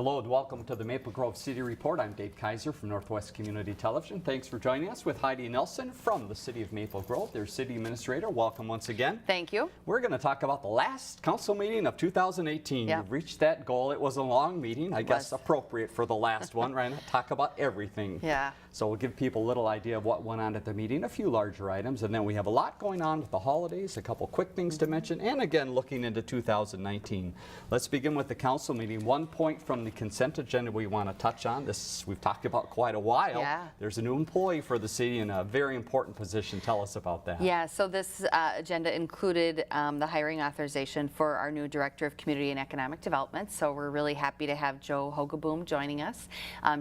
Hello and welcome to the Maple Grove City Report. I'm Dave Kaiser from Northwest Community Television. Thanks for joining us with Heidi Nelson from the City of Maple Grove, their City Administrator. Welcome once again. Thank you. We're going to talk about the last council meeting of 2018. Yeah. You've reached that goal. It was a long meeting, I guess appropriate for the last one, right? Talk about everything. Yeah. So we'll give people a little idea of what went on at the meeting, a few larger items, and then we have a lot going on with the holidays, a couple quick things to mention, and again, looking into 2019. Let's begin with the council meeting. 1 point from the consent agenda we want to touch on. This we've talked about quite a while. Yeah. There's a new employee for the city in a very important position. Tell us about that. Yeah, so this agenda included the hiring authorization for our new Director of Community and Economic Development. So we're really happy to have Joe Hogaboom joining us.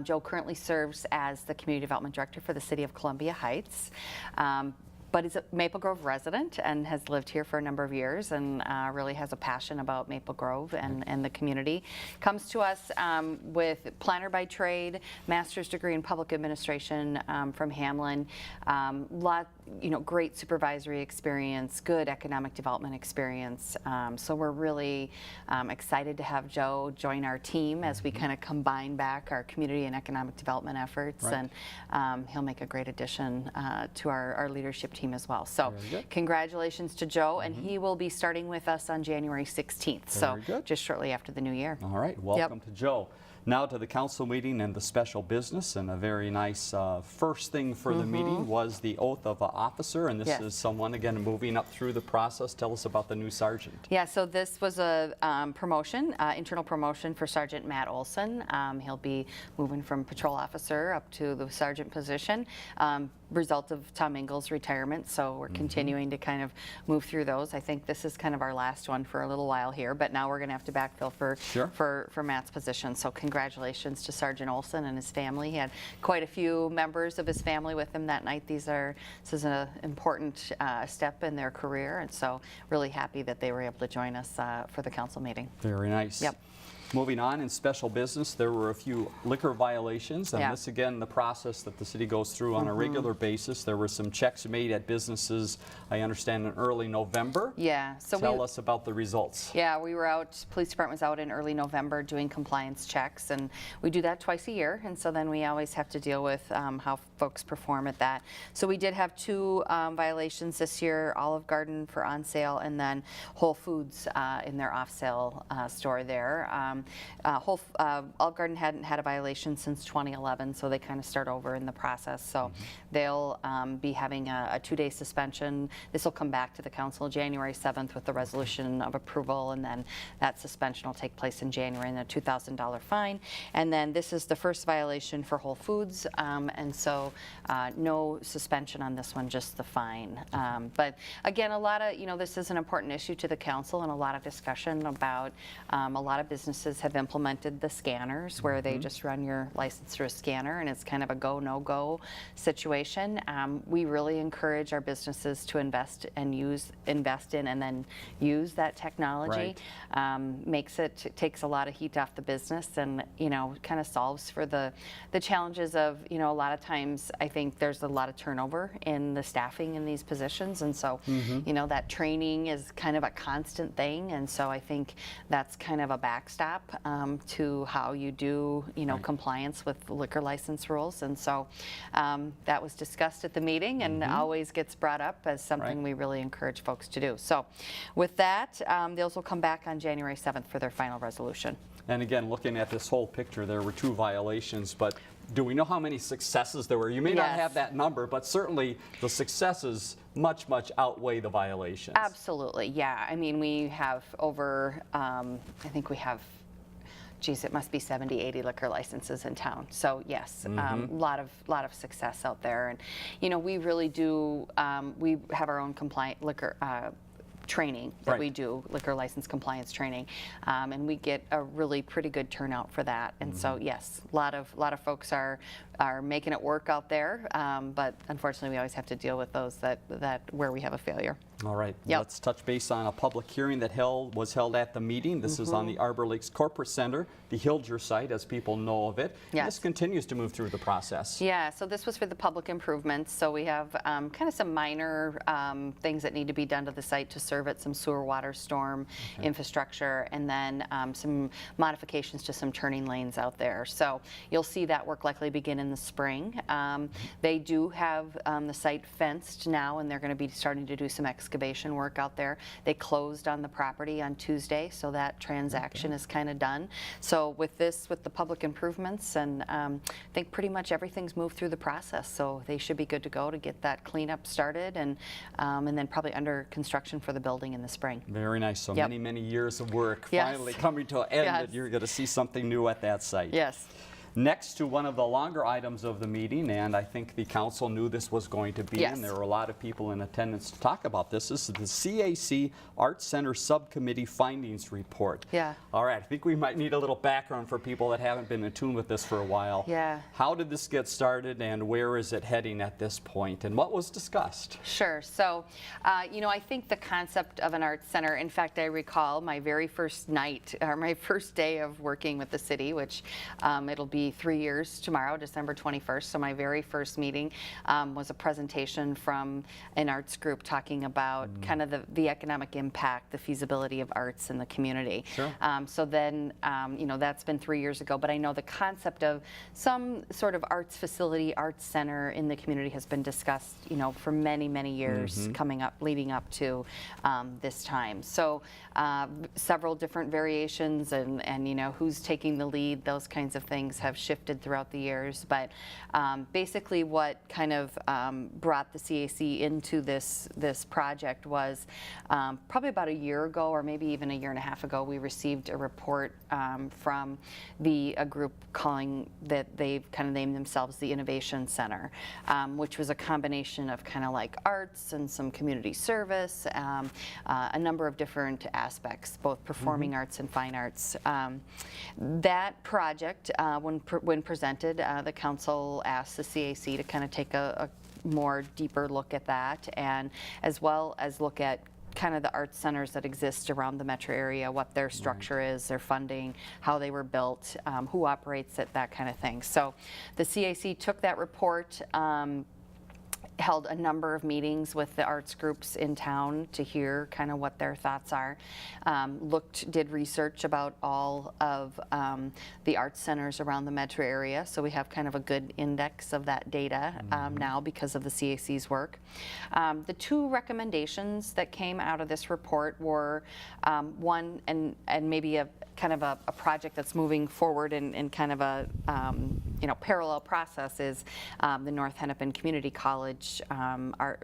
Joe currently serves as the Community Development Director for the City of Columbia Heights. But he's a Maple Grove resident and has lived here for a number of years and really has a passion about Maple Grove and the community. Comes to us with planner by trade, master's degree in public administration from Hamlin, great supervisory experience, good economic development experience. So we're really excited to have Joe join our team as we kind of combine back our community and economic development efforts, right. And he'll make a great addition to our leadership team as well. So congratulations to Joe, and he will be starting with us on January 16th, so just shortly after the new year. All right, welcome to Joe. Now to the council meeting and the special business, and a very nice first thing for the meeting was the oath of an officer, and this is someone, again, moving up through the process. Tell us about the new sergeant. Yeah, so this was a promotion, internal promotion for Sergeant Matt Olson. He'll be moving from patrol officer up to the sergeant position. Result of Tom Ingles' retirement, so we're continuing to kind of move through those. I think this is kind of our last one for a little while here, but now we're going to have to backfill for Matt's position. So congratulations to Sergeant Olson and his family. He had quite a few members of his family with him that night. This is an important step in their career, and so really happy that they were able to join us for the council meeting. Very nice. Yep. Moving on, in special business, there were a few liquor violations, and this, again, the process that the city goes through on a regular basis. There were some checks made at businesses, I understand, in early November. Yeah. So tell us about the results. Yeah, we were out, police department was out in early November doing compliance checks, and we do that twice a year, and so then we always have to deal with how folks perform at that. So we did have two violations this year, Olive Garden for on sale, and then Whole Foods in their off-sale store there. Olive Garden hadn't had a violation since 2011, so they kind of start over in the process. So they'll be having a 2-day suspension. This will come back to the council January 7th with the resolution of approval, and then that suspension will take place in January, and a $2,000 fine. And then this is the first violation for Whole Foods, and so no suspension on this one, just the fine. But again, a lot of, this is an important issue to the council, and a lot of discussion about a lot of businesses have implemented the scanners where they just run your license through a scanner, and it's kind of a go, no-go situation. We really encourage our businesses to invest in and then use that technology. Takes a lot of heat off the business, and kind of solves for the challenges of a lot of times I think there's a lot of turnover in the staffing in these positions, and so that training is kind of a constant thing, and so I think that's kind of a backstop to how you do compliance with liquor license rules, and so that was discussed at the meeting and always gets brought up as something we really encourage folks to do. So with that, those will come back on January 7th for their final resolution. And again, looking at this whole picture, there were 2 violations, but do we know how many successes there were? You may not have that number, but certainly the successes much outweigh the violations. Absolutely, yeah. I mean, we have over, I think we have, geez, it must be 70, 80 liquor licenses in town. So yes, a lot of success out there. And we really do, we have our own compliant liquor training that we do, liquor license compliance training, and we get a really pretty good turnout for that. And so yes, a lot of folks are making it work out there, but unfortunately we always have to deal with those that where we have a failure. All right, Yep. let's touch base on a public hearing that was held at the meeting. This is on the Arbor Lakes Corporate Center, the Hilger site, as people know of it. Yes. And this continues to move through the process. Yeah, so this was for the public improvements. So we have kind of some minor things that need to be done to the site to serve it, some sewer, water, storm infrastructure, and then some modifications to some turning lanes out there. So you'll see that work likely begin in the spring. They do have the site fenced now, and they're going to be starting to do some excavation work out there. They closed on the property on Tuesday, so that transaction is kind of done. So with the public improvements, and I think pretty much everything's moved through the process, so they should be good to go to get that cleanup started, and then probably under construction for the building in the spring. Very nice. So Yep. many years of work Yes. finally coming to an end, Yes. that you're going to see something new at that site. Yes. Next to one of the longer items of the meeting, and I think the council knew this was going to be, Yes. and there were a lot of people in attendance to talk about this. This is the CAC Art Center Subcommittee Findings Report. Yeah. All right, I think we might need a little background for people that haven't been in tune with this for a while. Yeah. How did this get started, and where is it heading at this point, and what was discussed? Sure. So, I think the concept of an art center, in fact, I recall my very first night, or my first day of working with the city, which it'll be 3 years tomorrow, December 21st. So my very first meeting was a presentation from an arts group talking about kind of the economic impact, the feasibility of arts in the community. Sure. So then, that's been 3 years ago, but I know the concept of some sort of arts facility, arts center in the community has been discussed, for many, many years leading up to this time. So several different variations and who's taking the lead, those kinds of things have shifted throughout the years. But basically what kind of brought the CAC into this project was probably about a year ago, or maybe even a year and a half ago, we received a report from a group calling that they've kind of named themselves the Innovation Center, which was a combination of kind of like arts and some community service, a number of different aspects, both performing arts and fine arts. That project, when presented, the council asked the CAC to kind of take a more deeper look at that, and as well as look at kind of the arts centers that exist around the metro area, what their structure is, their funding, how they were built, who operates it, that kind of thing. So the CAC took that report, held a number of meetings with the arts groups in town to hear kind of what their thoughts are. Did research about all of the arts centers around the metro area, so we have kind of a good index of that data now because of the CAC's work. The two recommendations that came out of this report were one, and maybe a kind of a project that's moving forward in kind of a parallel process, is the North Hennepin Community College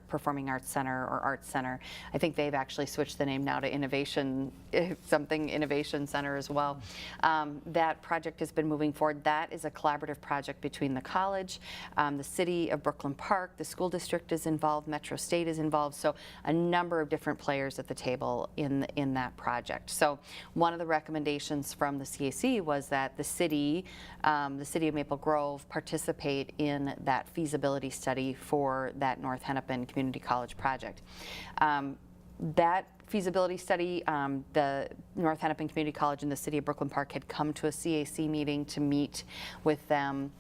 Performing Arts Center, or Arts Center. I think they've actually switched the name now to Innovation Center as well. That project has been moving forward. That is a collaborative project between the college, the city of Brooklyn Park, the school district is involved, Metro State is involved, so a number of different players at the table in that project. So one of the recommendations from the CAC was that the city of Maple Grove participate in that feasibility study for that North Hennepin Community College project. That feasibility study, the North Hennepin Community College and the city of Brooklyn Park had come to a CAC meeting to meet with them.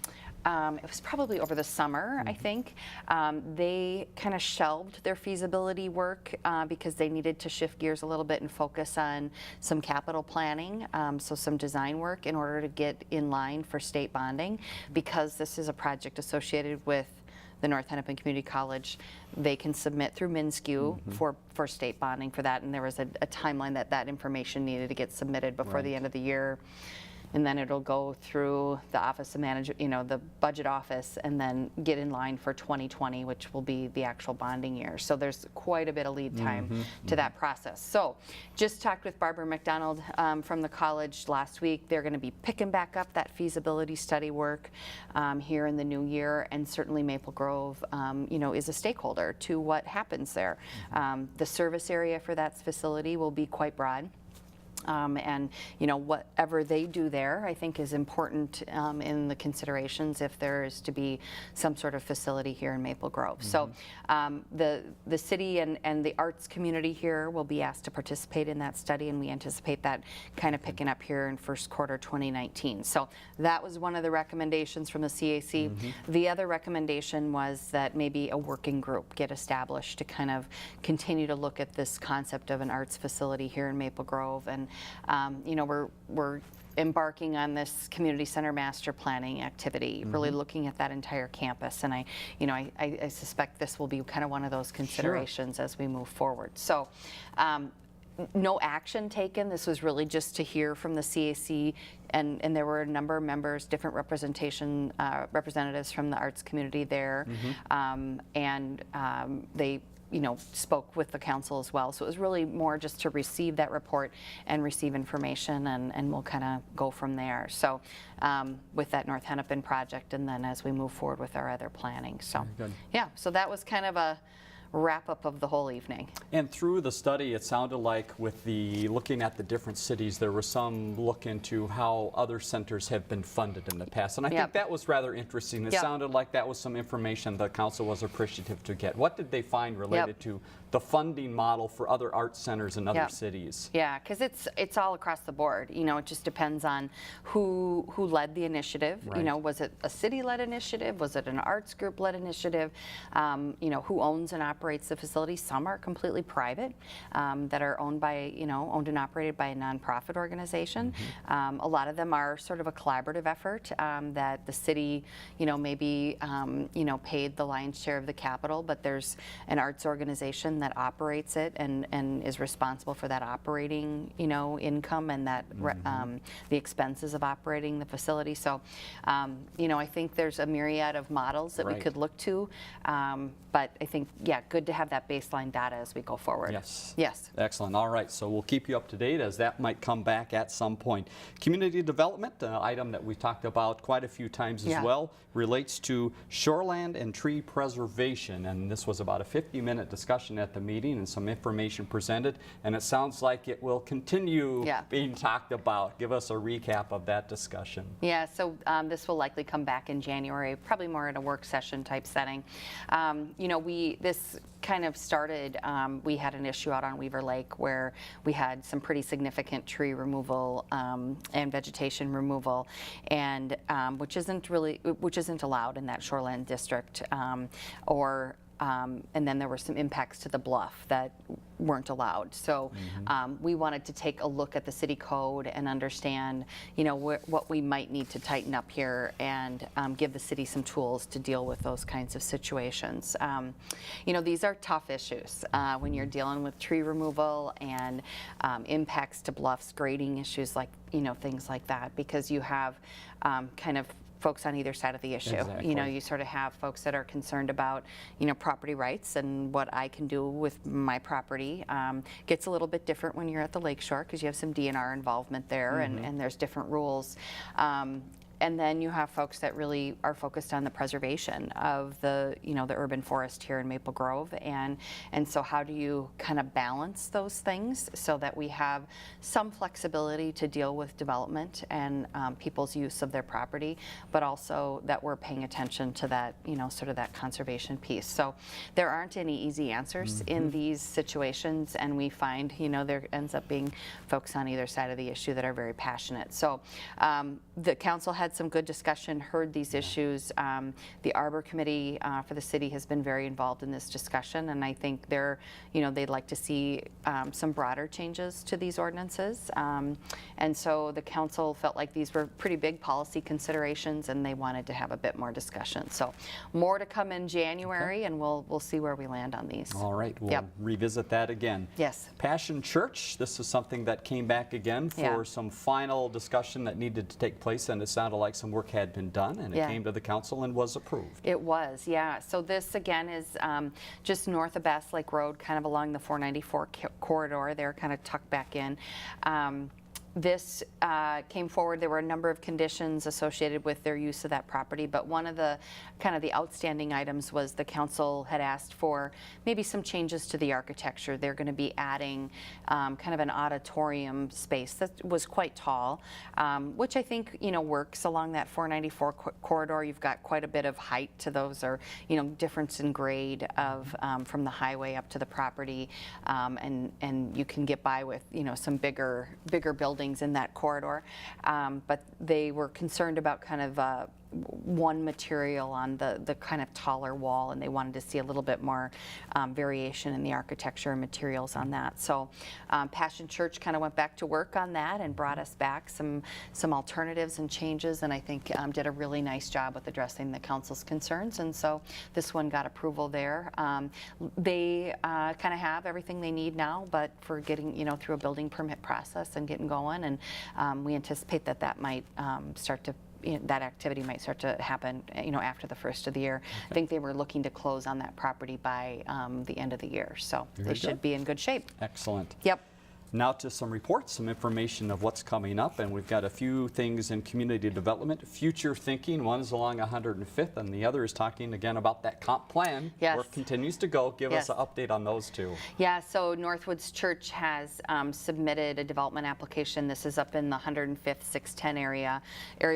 It was probably over the summer, I think. They kind of shelved their feasibility work because they needed to shift gears a little bit and focus on some capital planning, so some design work in order to get in line for state bonding. Because this is a project associated with the North Hennepin Community College, they can submit through MnSCU for state bonding for that, and there was a timeline that information needed to get submitted before the end of the year. And then it'll go through the Office of Management, the budget office, and then get in line for 2020, which will be the actual bonding year. So there's quite a bit of lead time to that process. So just talked with Barbara McDonald from the college last week. They're going to be picking back up that feasibility study work here in the new year, and certainly Maple Grove, is a stakeholder to what happens there. The service area for that facility will be quite broad. And whatever they do there, I think, is important in the considerations if there is to be some sort of facility here in Maple Grove. So the city and the arts community here will be asked to participate in that study, and we anticipate that kind of picking up here in first quarter 2019. So that was one of the recommendations from the CAC. The other recommendation was that maybe a working group get established to kind of continue to look at this concept of an arts facility here in Maple Grove. And we're embarking on this community center master planning activity, really looking at that entire campus. And I suspect this will be kind of one of those considerations as we move forward. So no action taken. This was really just to hear from the CAC, and there were a number of members, different representatives from the arts community there, and they spoke with the council as well. So it was really more just to receive that report and receive information, and we'll kind of go from there. So with that North Hennepin project, and then as we move forward with our other planning. So yeah, so that was kind of a wrap up of the whole evening. And through the study, it sounded like with the looking at the different cities, there was some look into how other centers have been funded in the past. And I think that was rather interesting. It sounded like that was some information the council was appreciative to get. What did they find related to the funding model for other art centers in other cities? Yeah, because it's all across the board. It just depends on who led the initiative. Right. Was it a city-led initiative? Was it an arts group-led initiative? Who owns and operates the facility? Some are completely private, that are owned and operated by a nonprofit organization. A lot of them are sort of a collaborative effort that the city, maybe paid the lion's share of the capital, but there's an arts organization that operates it and is responsible for that operating, income and that the expenses of operating the facility. So, I think there's a myriad of models that we could look to, but I think, good to have that baseline data as we go forward. Yes. Yes. Excellent. All right. So we'll keep you up to date as that might come back at some point. Community development, an item that we talked about quite a few times as well, relates to shoreland and tree preservation. And this was about a 50-minute discussion at the meeting and some information presented. And it sounds like it will continue being talked about. Give us a recap of that discussion. Yeah. So this will likely come back in January, probably more in a work session type setting. This kind of started, we had an issue out on Weaver Lake where we had some pretty significant tree removal and vegetation removal, and which isn't allowed in that shoreland district, and then there were some impacts to the bluff that weren't allowed. So we wanted to take a look at the city code and understand, what we might need to tighten up here and give the city some tools to deal with those kinds of situations. These are tough issues when you're dealing with tree removal and impacts to bluffs, grading issues like, things like that, because you have kind of folks on either side of the issue. Exactly. You sort of have folks that are concerned about, property rights and what I can do with my property. Gets a little bit different when you're at the lakeshore because you have some DNR involvement there, and there's different rules. And then you have folks that really are focused on the preservation of the urban forest here in Maple Grove, and so how do you kind of balance those things so that we have some flexibility to deal with development and people's use of their property, but also that we're paying attention to that sort of that conservation piece. So there aren't any easy answers in these situations, and we find there ends up being folks on either side of the issue that are very passionate. So the council had some good discussion, heard these issues. The Arbor Committee for the city has been very involved in this discussion, and I think they'd like to see some broader changes to these ordinances. And so the council felt like these were pretty big policy considerations, and they wanted to have a bit more discussion. So more to come in January, and we'll see where we land on these. All right, we'll revisit that again. Yes. Passion Church, this is something that came back again for some final discussion that needed to take place, and it sounded like some work had been done, and it came to the council and was approved. It was, yeah. So this again is just north of Bass Lake Road, kind of along the 494 corridor there, kind of tucked back in. This came forward. There were a number of conditions associated with their use of that property, but one of the kind of the outstanding items was the council had asked for maybe some changes to the architecture. They're going to be adding kind of an auditorium space that was quite tall, which I think, you know, works along that 494 corridor. You've got quite a bit of height to those, or, you know, difference in grade of from the highway up to the property, and you can get by with, you know, some bigger buildings in that corridor, but they were concerned about kind of one material on the kind of taller wall, and they wanted to see a little bit more variation in the architecture and materials on that. So Passion Church kind of went back to work on that and brought us back some alternatives and changes, and I think did a really nice job with addressing the council's concerns, and so this one got approval there. They kind of have everything they need now, but for getting, you know, through a building permit process and getting going, and we anticipate that might start to, that activity might start to happen, you know, after the first of the year. Okay. I think they were looking to close on that property by the end of the year, so they should be in good shape. Excellent. Yep. Now to some reports, some information of what's coming up, and we've got a few things in community development. Future thinking, one is along 105th, and the other is talking again about that comp plan. Yes. Work continues to go. Give us an update on those two. Yeah, so Northwoods Church has submitted a development application. This is up in the 105th, 610 area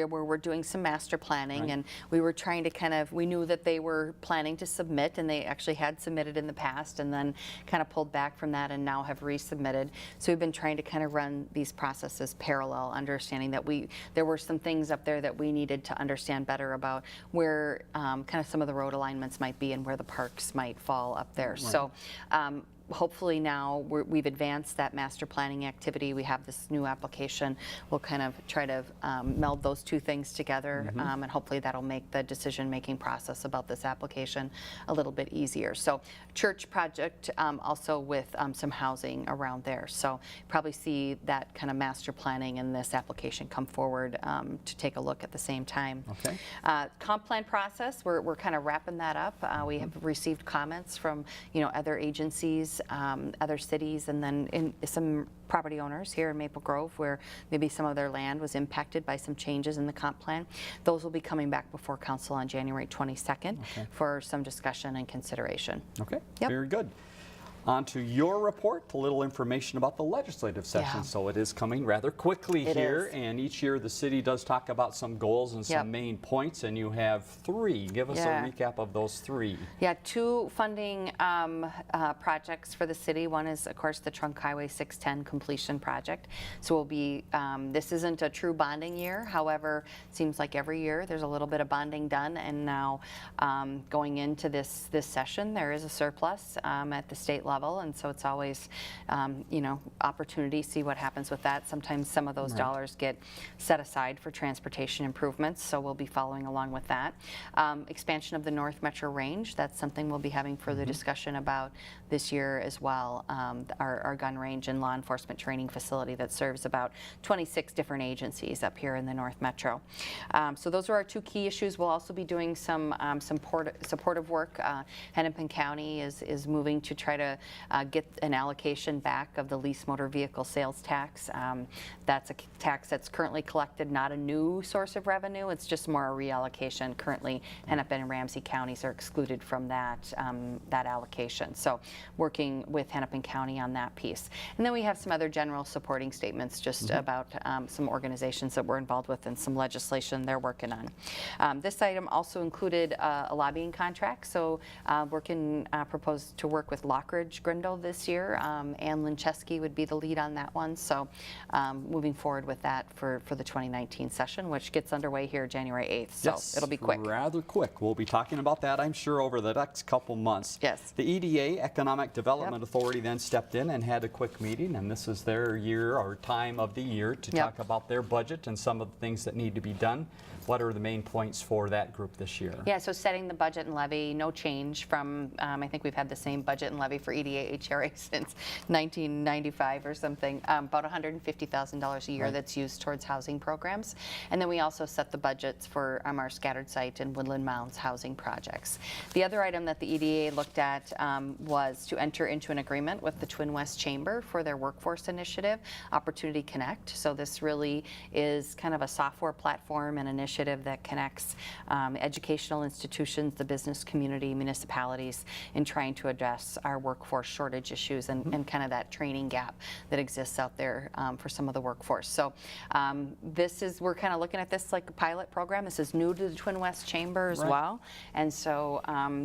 where we're doing some master planning, right. And we were trying to kind of, we knew that they were planning to submit, and they actually had submitted in the past and then kind of pulled back from that and now have resubmitted. So we've been trying to kind of run these processes parallel, understanding that there were some things up there that we needed to understand better about where kind of some of the road alignments might be and where the parks might fall up there. Right. So hopefully now we've advanced that master planning activity. We have this new application. We'll kind of try to meld those two things together, and hopefully that'll make the decision-making process about this application a little bit easier. So church project also with some housing around there. So probably see that kind of master planning and this application come forward to take a look at the same time. Okay. Comp plan process, we're kind of wrapping that up. We have received comments from, you know, other agencies, other cities, and then in some property owners here in Maple Grove where maybe some of their land was impacted by some changes in the comp plan. Those will be coming back before council on January 22nd for some discussion and consideration. Okay, very good. On to your report, a little information about the legislative session. So it is coming rather quickly here, and each year the city does talk about some goals and some main points, and you have three. Give us a recap of those three. Yeah, two funding projects for the city. One is, of course, the Trunk Highway 610 completion project. So we'll be, this isn't a true bonding year. However, it seems like every year there's a little bit of bonding done, and now going into this session, there is a surplus at the state level, and so it's always, you know, opportunity, see what happens with that. Sometimes some of those dollars get set aside for transportation improvements, so we'll be following along with that. Expansion of the North Metro Range, that's something we'll be having further discussion about this year as well. Our gun range and law enforcement training facility that serves about 26 different agencies up here in the North Metro. So those are our two key issues. We'll also be doing some supportive work. Hennepin County is moving to try to get an allocation back of the lease motor vehicle sales tax. That's a tax that's currently collected, not a new source of revenue. It's just more a reallocation. Currently, Hennepin and Ramsey counties are excluded from that allocation. So working with Hennepin County on that piece. And then we have some other general supporting statements just about some organizations that we're involved with and some legislation they're working on. This item also included a lobbying contract. So proposed to work with Lockridge Grindle this year. Ann Lincheski would be the lead on that one. So moving forward with that for the 2019 session, which gets underway here January 8th. So it'll be quick. Rather quick. We'll be talking about that, I'm sure, over the next couple months. Yes. The EDA, Economic Development Authority, then stepped in and had a quick meeting, and this is their year or time of the year to talk about their budget and some of the things that need to be done. What are the main points for that group this year? Yeah, so setting the budget and levy, no change from, I think we've had the same budget and levy for EDA HRA since 1995 or something, about $150,000 a year that's used towards housing programs. And then we also set the budgets for our scattered site and Woodland Mounds housing projects. The other item that the EDA looked at was to enter into an agreement with the Twin West Chamber for their workforce initiative, Opportunity Connect. So this really is kind of a software platform and initiative that connects educational institutions, the business community, municipalities in trying to address our workforce shortage issues and kind of that training gap that exists out there for some of the workforce. So we're kind of looking at this like a pilot program. This is new to the Twin West Chamber as well. And so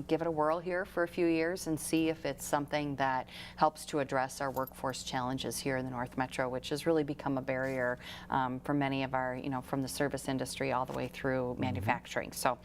give it a whirl here for a few years and see if it's something that helps to address our workforce challenges here in the North Metro, which has really become a barrier for many of our, from the service industry all the way through manufacturing. So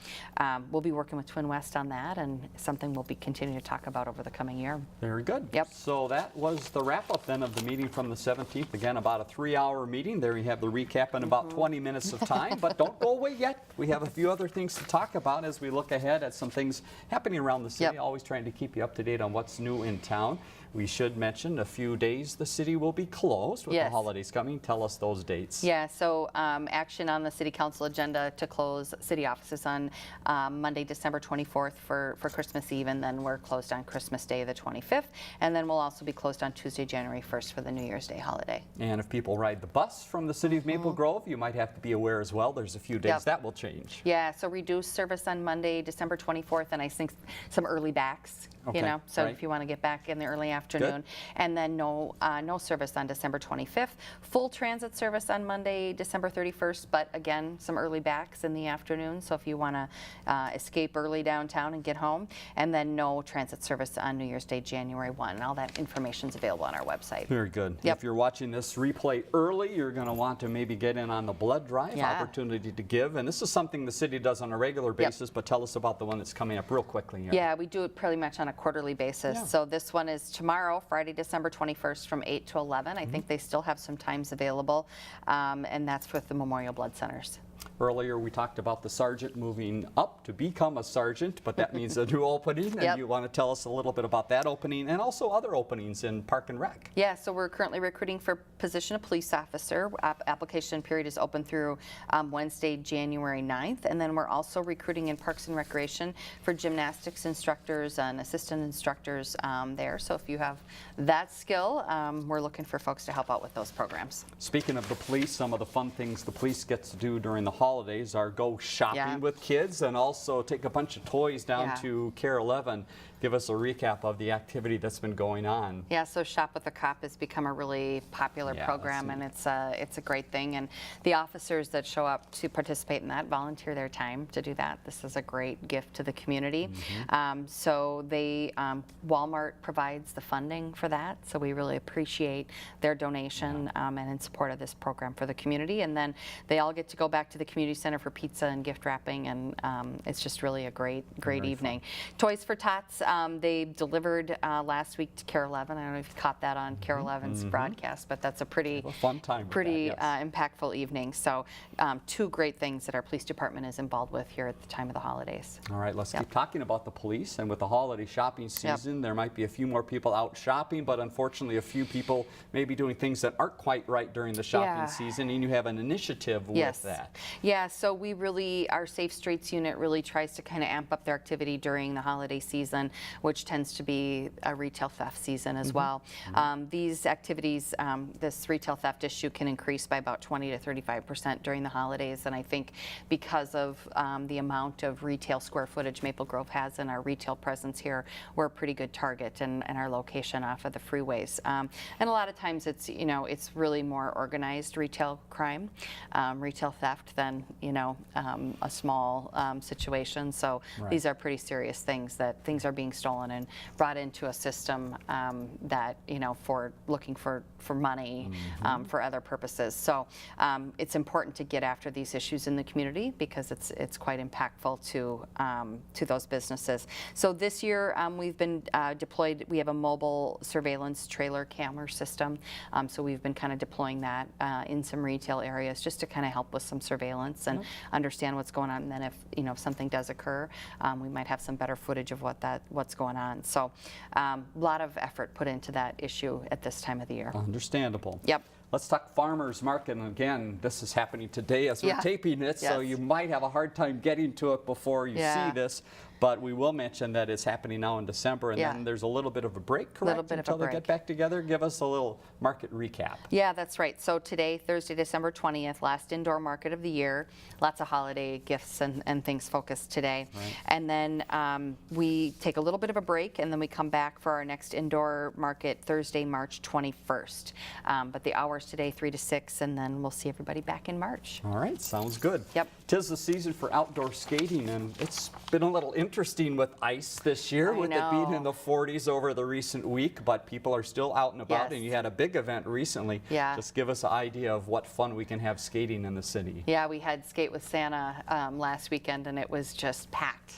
we'll be working with Twin West on that, and something we'll be continuing to talk about over the coming year. Very good. Yep. So that was the wrap-up then of the meeting from the 17th. Again, about a 3-hour meeting. There you have the recap in about 20 minutes of time, but don't go away yet. We have a few other things to talk about as we look ahead at some things happening around the city, always trying to keep you up to date on what's new in town. We should mention a few days the city will be closed with the holidays coming. Tell us those dates. Yeah, so action on the City Council agenda to close city offices on Monday, December 24th for Christmas Eve, and then we're closed on Christmas Day, the 25th, and then we'll also be closed on Tuesday, January 1st for the New Year's Day holiday. And if people ride the bus from the city of Maple Grove, you might have to be aware as well. There's a few days that will change. Yeah, so reduced service on Monday, December 24th, and I think some early backs. So if you want to get back in the early afternoon. And then no service on December 25th. Full transit service on Monday, December 31st, but again, some early backs in the afternoon. So if you want to escape early downtown and get home. And then no transit service on New Year's Day, January 1. And all that information is available on our website. Very good. If you're watching this replay early, you're going to want to maybe get in on the blood drive, opportunity to give. And this is something the city does on a regular basis, but tell us about the one that's coming up real quickly here. Yeah, we do it pretty much on a quarterly basis. So this one is tomorrow, Friday, December 21st from 8 to 11. I think they still have some times available, and that's with the Memorial Blood Centers. Earlier, we talked about the sergeant moving up to become a sergeant, but that means a new opening, and you want to tell us a little bit about that opening and also other openings in Park and Rec. Yeah, so we're currently recruiting for position of police officer. Application period is open through Wednesday, January 9th, and then we're also recruiting in Parks and Recreation for gymnastics instructors and assistant instructors there. So if you have that skill, we're looking for folks to help out with those programs. Speaking of the police, some of the fun things the police gets to do during the holidays are go shopping with kids and also take a bunch of toys down to Care 11. Give us a recap of the activity that's been going on. Yeah, so Shop with a Cop has become a really popular program, and it's a great thing. And the officers that show up to participate in that volunteer their time to do that. This is a great gift to the community. So Walmart provides the funding for that, so we really appreciate their donation and in support of this program for the community. And then they all get to go back to the community center for pizza and gift wrapping, and it's just really a great evening. Fun. Toys for Tots. They delivered last week to Care 11. I don't know if you caught that on Care 11's broadcast, but that's a pretty fun time, impactful evening. So two great things that our police department is involved with here at the time of the holidays. All right, let's keep talking about the police. And with the holiday shopping season, there might be a few more people out shopping, but unfortunately a few people may be doing things that aren't quite right during the shopping season, and you have an initiative with that. Yeah, so our Safe Streets unit really tries to kind of amp up their activity during the holiday season, which tends to be a retail theft season as well. These activities, this retail theft issue can increase by about 20 to 35% during the holidays, and I think because of the amount of retail square footage Maple Grove has and our retail presence here, we're a pretty good target and our location off of the freeways. And a lot of times it's really more organized retail crime, retail theft than a small situation. So these are pretty serious things, that things are being stolen and brought into a system that for looking for money for other purposes. So it's important to get after these issues in the community because it's quite impactful to those businesses. So this year we've been deployed. We have a mobile surveillance trailer camera system. So we've been kind of deploying that in some retail areas just to kind of help with some surveillance and understand what's going on. And then if something does occur, we might have some better footage of what what's going on. So a lot of effort put into that issue at this time of the year. Understandable. Yep. Let's talk farmers market, and again, this is happening today as we're taping it, so you might have a hard time getting to it before you see this, but we will mention that it's happening now in December, and then there's a little bit of a break, correct, until they get back together? Give us a little market recap. Yeah, that's right. So today, Thursday, December 20th, last indoor market of the year. Lots of holiday gifts and things focused today. Right. And then we take a little bit of a break, and then we come back for our next indoor market Thursday, March 21st. But the hours today, 3 to 6, and then we'll see everybody back in March. All right, sounds good. Yep. 'Tis the season for outdoor skating, and it's been a little interesting with ice this year, with it being in the 40s over the recent week, but people are still out and about, and you had a big event recently. Yeah. Just give us an idea of what fun we can have skating in the city. Yeah, we had Skate with Santa last weekend, and it was just packed,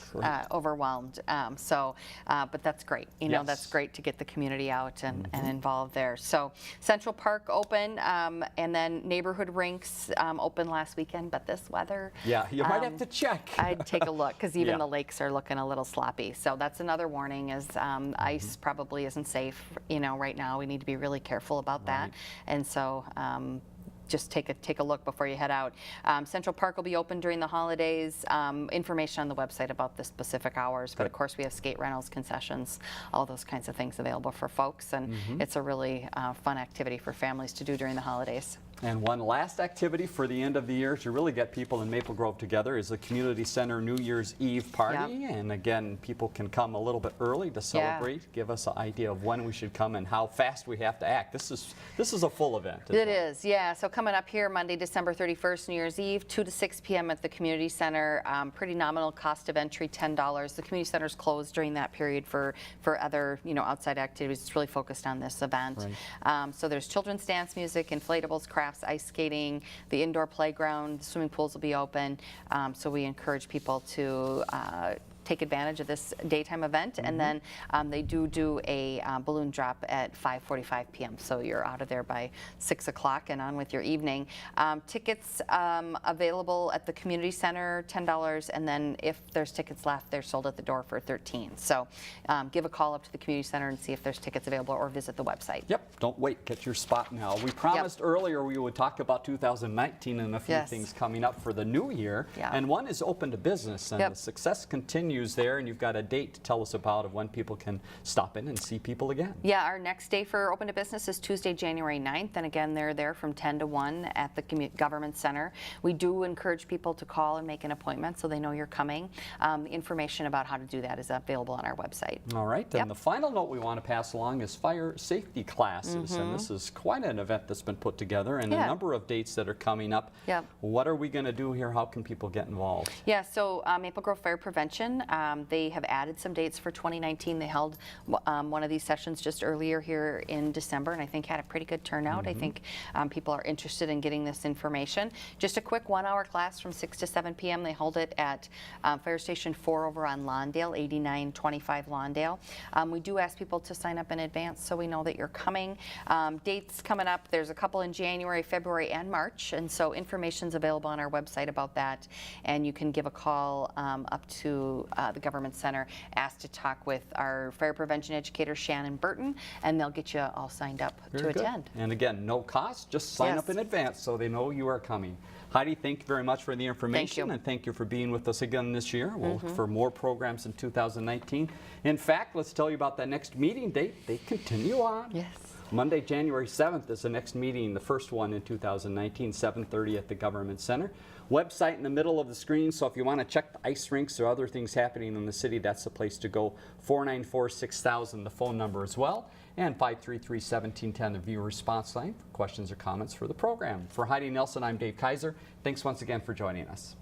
overwhelmed. But that's great. You know, that's great to get the community out and involved there. So Central Park open, and then neighborhood rinks open last weekend, but this weather. Yeah, you might have to check. I'd take a look, because even the lakes are looking a little sloppy. So that's another warning, is ice probably isn't safe, you know, right now. We need to be really careful about that. And so just take a look before you head out. Central Park will be open during the holidays. Information on the website about the specific hours, but of course we have skate rentals, concessions, all those kinds of things available for folks, and it's a really fun activity for families to do during the holidays. And one last activity for the end of the year to really get people in Maple Grove together is the Community Center New Year's Eve party. And again, people can come a little bit early to celebrate. Give us an idea of when we should come and how fast we have to act. This is a full event. It is, yeah. So coming up here Monday, December 31st, New Year's Eve, 2 to 6 p.m. at the Community Center. Pretty nominal cost of entry, $10. The Community Center is closed during that period for other, you know, outside activities. It's really focused on this event. Right. So there's children's dance music, inflatables, crafts, ice skating, the indoor playground, the swimming pools will be open. So we encourage people to take advantage of this daytime event, and then they do a balloon drop at 5:45 p.m. So you're out of there by 6 o'clock and on with your evening. Tickets available at the Community Center, $10, and then if there's tickets left, they're sold at the door for $13. So give a call up to the Community Center and see if there's tickets available, or visit the website. Yep, don't wait, get your spot now. We promised earlier we would talk about 2019 and a few things coming up for the new year, and one is open to business, and the success continues there, and you've got a date to tell us about of when people can stop in and see people again. Yeah, our next day for open to business is Tuesday, January 9th, and again, they're there from 10 to 1 at the Government Center. We do encourage people to call and make an appointment so they know you're coming. Information about how to do that is available on our website. All right, and the final note we want to pass along is fire safety classes, and this is quite an event that's been put together, and a number of dates that are coming up. What are we going to do here? How can people get involved? Yeah, so Maple Grove Fire Prevention, they have added some dates for 2019. They held one of these sessions just earlier here in December, and I think had a pretty good turnout. I think people are interested in getting this information. Just a quick 1-hour class from 6 to 7 p.m. They hold it at Fire Station 4 over on Lawndale, 8925 Lawndale. We do ask people to sign up in advance so we know that you're coming. Dates coming up, there's a couple in January, February, and March, and so information's available on our website about that, and you can give a call up to the Government Center, asked to talk with our fire prevention educator, Shannon Burton, and they'll get you all signed up to attend. And again, no cost, just sign up in advance so they know you are coming. Heidi, thank you very much for the information, and thank you for being with us again this year. We'll look for more programs in 2019. In fact, let's tell you about that next meeting date. They continue on. Yes. Monday, January 7th is the next meeting, the first one in 2019, 7:30 at the Government Center. Website in the middle of the screen, so if you want to check the ice rinks or other things happening in the city, that's the place to go. 494-6000, the phone number as well, and 533-1710, the viewer response line for questions or comments for the program. For Heidi Nelson, I'm Dave Kaiser. Thanks once again for joining us.